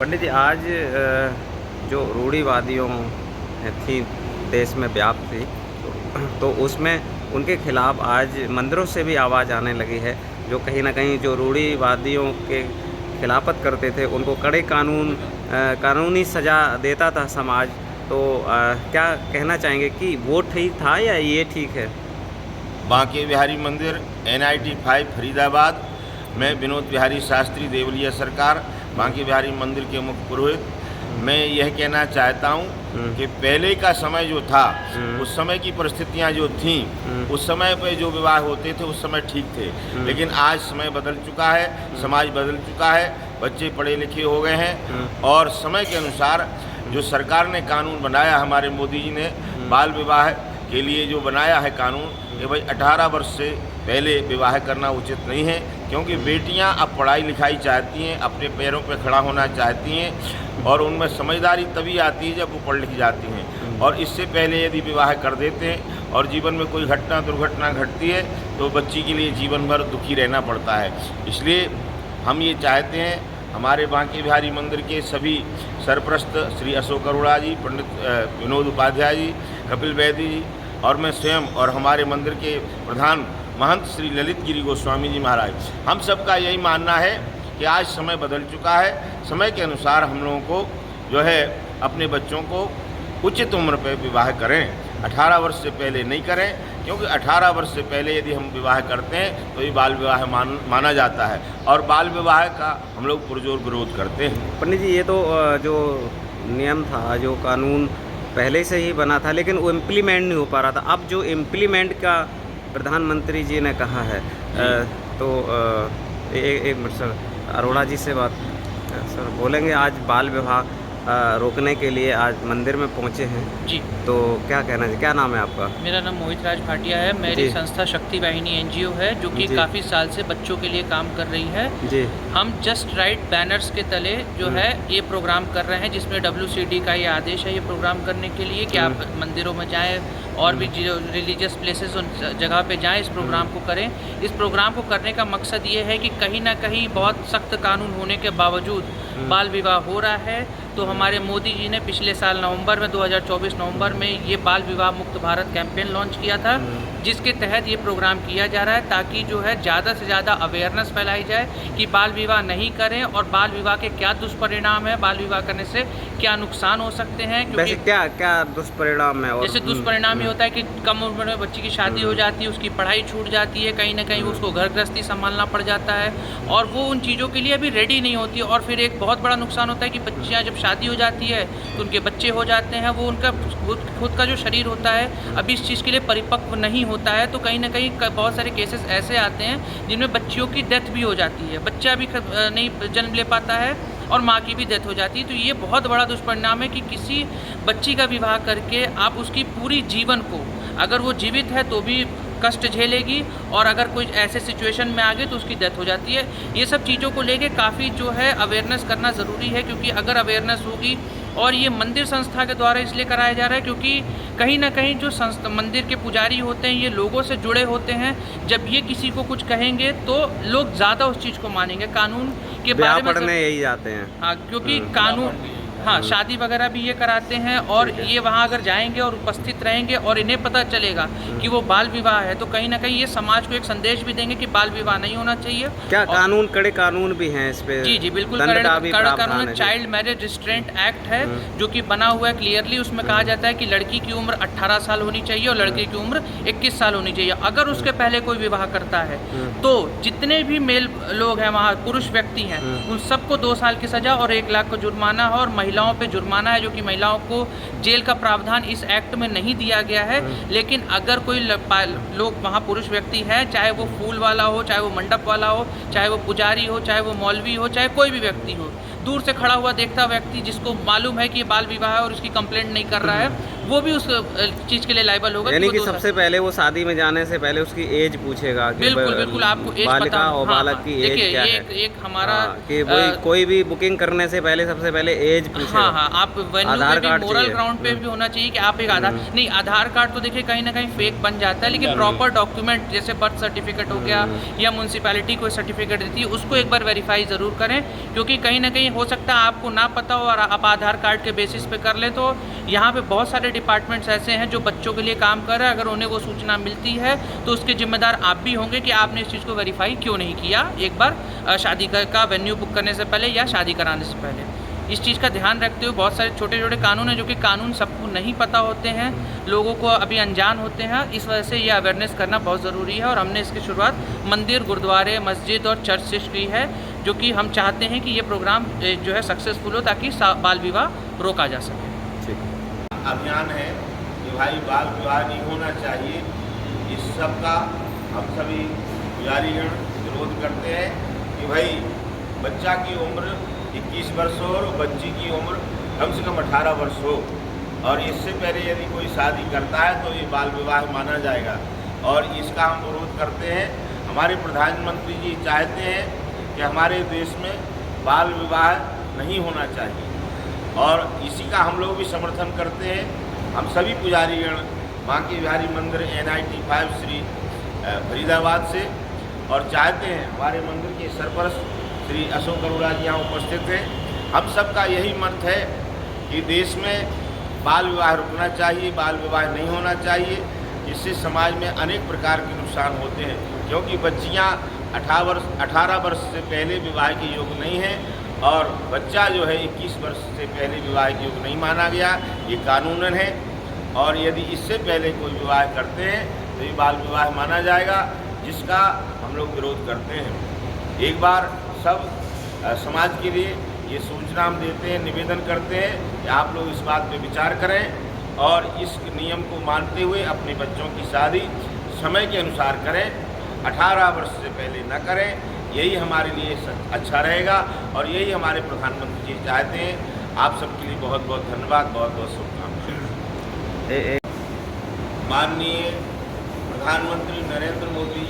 पंडित जी, आज जो रूढ़िवादियों थी देश में व्याप्त थी, तो उसमें उनके खिलाफ आज मंदिरों से भी आवाज़ आने लगी है। जो कहीं न कहीं जो रूढ़िवादियों के खिलाफत करते थे, उनको कड़े कानूनी सज़ा देता था समाज। तो क्या कहना चाहेंगे कि वो ठीक था या ये ठीक है? बांके बिहारी मंदिर NIT 5 फरीदाबाद में विनोद बिहारी शास्त्री देवलिया सरकार बांके बिहारी मंदिर के मुख्य पुरोहित। मैं यह कहना चाहता हूँ कि पहले का समय जो था, उस समय की परिस्थितियाँ जो थीं, उस समय पे जो विवाह होते थे उस समय ठीक थे। लेकिन आज समय बदल चुका है, समाज बदल चुका है, बच्चे पढ़े लिखे हो गए हैं और समय के अनुसार जो सरकार ने कानून बनाया, हमारे मोदी जी ने बाल विवाह के लिए जो बनाया है कानून कि भाई 18 वर्ष से पहले विवाह करना उचित नहीं है, क्योंकि बेटियां अब पढ़ाई लिखाई चाहती हैं, अपने पैरों पर खड़ा होना चाहती हैं और उनमें समझदारी तभी आती है जब वो पढ़ लिख जाती हैं। और इससे पहले यदि विवाह कर देते हैं और जीवन में कोई दुर्घटना घटती है तो बच्ची के लिए जीवन भर दुखी रहना पड़ता है। इसलिए हम ये चाहते हैं, हमारे बांके बिहारी मंदिर के सभी सरप्रस्त श्री अशोक अरोड़ा जी, पंडित विनोद उपाध्याय जी, कपिल वैद्य जी और मैं स्वयं और हमारे मंदिर के प्रधान महंत श्री ललित गिरी गोस्वामी जी महाराज, हम सबका यही मानना है कि आज समय बदल चुका है। समय के अनुसार हम लोगों को जो है अपने बच्चों को उचित उम्र पर विवाह करें, 18 वर्ष से पहले नहीं करें, क्योंकि 18 वर्ष से पहले यदि हम विवाह करते हैं तो ये बाल विवाह माना जाता है और बाल विवाह का हम लोग पुरजोर विरोध करते हैं। पंडित जी, ये तो जो नियम था, जो कानून पहले से ही बना था, लेकिन वो इम्प्लीमेंट नहीं हो पा रहा था। अब जो इम्प्लीमेंट का प्रधानमंत्री जी ने कहा है, तो एक मिनट सर, अरोड़ा जी से बात सर बोलेंगे। आज बाल विवाह रोकने के लिए आज मंदिर में पहुंचे हैं जी, तो क्या कहना है? क्या नाम है आपका? मेरा नाम मोहित राज भाटिया है। मेरी संस्था शक्ति वाहिनी NGO है, जो कि काफ़ी साल से बच्चों के लिए काम कर रही है। जी, हम जस्ट राइट बैनर्स के तले जो है ये प्रोग्राम कर रहे हैं, जिसमें WCD का ये आदेश है ये प्रोग्राम करने के लिए कि आप मंदिरों में जाएं और भी जो रिलीजियस प्लेसेस उन जगह पे जाएं, इस प्रोग्राम को करें। इस प्रोग्राम को करने का मकसद ये है कि कहीं ना कहीं बहुत सख्त कानून होने के बावजूद बाल विवाह हो रहा है। तो हमारे मोदी जी ने पिछले साल नवंबर में 2024 नवंबर में ये बाल विवाह मुक्त भारत कैंपेन लॉन्च किया था, जिसके तहत ये प्रोग्राम किया जा रहा है ताकि जो है ज़्यादा से ज़्यादा अवेयरनेस फैलाई जाए कि बाल विवाह नहीं करें और बाल विवाह के क्या दुष्परिणाम है, बाल विवाह करने से क्या नुकसान हो सकते हैं। क्योंकि क्या क्या दुष्परिणाम है? जैसे दुष्परिणाम ये होता है कि कम उम्र में बच्ची की शादी हो जाती है, उसकी पढ़ाई छूट जाती है, कहीं ना कहीं उसको घर गृहस्थी संभालना पड़ जाता है और वो उन चीज़ों के लिए अभी रेडी नहीं होती। और फिर एक बहुत बड़ा नुकसान होता है कि बच्चियाँ जब शादी हो जाती है तो उनके बच्चे हो जाते हैं, वो उनका खुद का जो शरीर होता है अभी इस चीज़ के लिए परिपक्व नहीं होता है। तो कहीं ना कहीं बहुत सारे केसेस ऐसे आते हैं जिनमें बच्चियों की डेथ भी हो जाती है, बच्चा भी नहीं जन्म ले पाता है और माँ की भी डेथ हो जाती है। तो ये बहुत बड़ा दुष्परिणाम है कि किसी बच्ची का विवाह करके आप उसकी पूरी जीवन को, अगर वो जीवित है तो भी कष्ट झेलेगी और अगर कोई ऐसे सिचुएशन में आ गए तो उसकी डेथ हो जाती है। ये सब चीज़ों को लेके काफ़ी जो है अवेयरनेस करना ज़रूरी है, क्योंकि अगर अवेयरनेस होगी, और ये मंदिर संस्था के द्वारा इसलिए कराया जा रहा है क्योंकि कहीं ना कहीं जो मंदिर के पुजारी होते हैं ये लोगों से जुड़े होते हैं। जब ये किसी को कुछ कहेंगे तो लोग ज़्यादा उस चीज़ को मानेंगे। कानून के बारे में पढ़ने यही जाते हैं। हाँ, क्योंकि कानून, हाँ, शादी वगैरह भी ये कराते हैं और ये वहाँ अगर जाएंगे और उपस्थित रहेंगे और इन्हें पता चलेगा कि वो बाल विवाह है तो कहीं ना कहीं ये समाज को एक संदेश भी देंगे कि बाल विवाह नहीं होना चाहिए। क्या कानून, कड़े कानून भी हैं इस पे? जी, बिल्कुल कड़ा कानून है। चाइल्ड मैरिज रिस्ट्रेंट एक्ट है जो कि बना हुआ है क्लियरली। उसमें कहा जाता है कि लड़की की उम्र 18 साल होनी चाहिए और लड़के की उम्र 21 साल होनी चाहिए। अगर उसके पहले कोई विवाह करता है तो जितने भी मेल लोग हैं वहाँ, पुरुष व्यक्ति हैं, उन सबको 2 साल की सजा और 1 लाख का जुर्माना है। और महिलाओं पे जुर्माना है, जो कि महिलाओं को जेल का प्रावधान इस एक्ट में नहीं दिया गया है। लेकिन अगर कोई लोग वहाँ पुरुष व्यक्ति है, चाहे वो फूल वाला हो, चाहे वो मंडप वाला हो, चाहे वो पुजारी हो, चाहे वो मौलवी हो, चाहे कोई भी व्यक्ति हो, दूर से खड़ा हुआ देखता व्यक्ति जिसको मालूम है कि ये बाल विवाह है और उसकी कंप्लेंट नहीं कर रहा है, वो भी उस चीज़ के लिए लाइबल होगा। यानी वो कि 2 साल सबसे पहले वो शादी में जाने से पहले उसकी एज पूछेगा कि बिल्कुल, बिल्कुल आपको एज बालिका पता और हाँ, बालक हाँ। की एज देखिए क्या ये है। एक हमारा हाँ, कि वही कोई भी बुकिंग करने से पहले सबसे पहले एज पूछेगा। हाँ, हाँ, आप वेन्यू आधार पे भी कार्ड मोरल चाहिए। ग्राउंड पे भी होना चाहिए कि आप एक आधार नहीं आधार कार्ड तो देखिए कहीं न कहीं फेक बन जाता है, लेकिन प्रॉपर डॉक्यूमेंट जैसे बर्थ सर्टिफिकेट हो गया या म्युनिसिपैलिटी कोई सर्टिफिकेट देती है, उसको एक बार वेरीफाई ज़रूर करें, क्योंकि कहीं न कहीं हो सकता है आपको ना पता हो और आप आधार कार्ड के बेसिस पे कर लें। तो यहाँ पे बहुत सारे डिपार्टमेंट्स ऐसे हैं जो बच्चों के लिए काम कर रहे हैं, अगर उन्हें वो सूचना मिलती है तो उसके ज़िम्मेदार आप भी होंगे कि आपने इस चीज़ को वेरीफाई क्यों नहीं किया एक बार शादी का वेन्यू बुक करने से पहले या शादी कराने से पहले। इस चीज़ का ध्यान रखते हुए बहुत सारे छोटे छोटे कानून हैं जो कि कानून सबको नहीं पता होते हैं, लोगों को अभी अनजान होते हैं। इस वजह से ये अवेयरनेस करना बहुत ज़रूरी है और हमने इसकी शुरुआत मंदिर, गुरुद्वारे, मस्जिद और चर्च से की है, जो कि हम चाहते हैं कि ये प्रोग्राम जो है सक्सेसफुल हो ताकि बाल विवाह रोका जा सके। अभियान है कि भाई बाल विवाह नहीं होना चाहिए। इस सब का हम सभी पुजारीगण विरोध करते हैं कि भाई बच्चा की उम्र 21 वर्ष हो और बच्ची की उम्र कम से कम 18 वर्ष हो, और इससे पहले यदि कोई शादी करता है तो ये बाल विवाह माना जाएगा, और इसका हम विरोध करते हैं। हमारे प्रधानमंत्री जी चाहते हैं कि हमारे देश में बाल विवाह नहीं होना चाहिए, और इसी का हम लोग भी समर्थन करते हैं। हम सभी पुजारीगण बांके बिहारी मंदिर NIT 5 श्री फरीदाबाद से, और चाहते हैं हमारे मंदिर के सरपरस्त श्री अशोक अरोड़ा जी यहाँ उपस्थित हैं। हम सबका यही मत है कि देश में बाल विवाह रुकना चाहिए, बाल विवाह नहीं होना चाहिए। इससे समाज में अनेक प्रकार के नुकसान होते हैं, क्योंकि बच्चियाँ 18 वर्ष से पहले विवाह के योग्य नहीं हैं, और बच्चा जो है 21 वर्ष से पहले विवाह के योग्य नहीं माना गया, ये कानूनन है। और यदि इससे पहले कोई विवाह करते हैं तो ये बाल विवाह माना जाएगा, जिसका हम लोग विरोध करते हैं। एक बार सब समाज के लिए ये सूचना हम देते हैं, निवेदन करते हैं कि आप लोग इस बात पे विचार करें और इस नियम को मानते हुए अपने बच्चों की शादी समय के अनुसार करें, 18 वर्ष से पहले न करें। यही हमारे लिए अच्छा रहेगा और यही हमारे प्रधानमंत्री जी चाहते हैं। आप सबके लिए बहुत बहुत धन्यवाद, बहुत बहुत शुभकामनाएं। माननीय प्रधानमंत्री नरेंद्र मोदी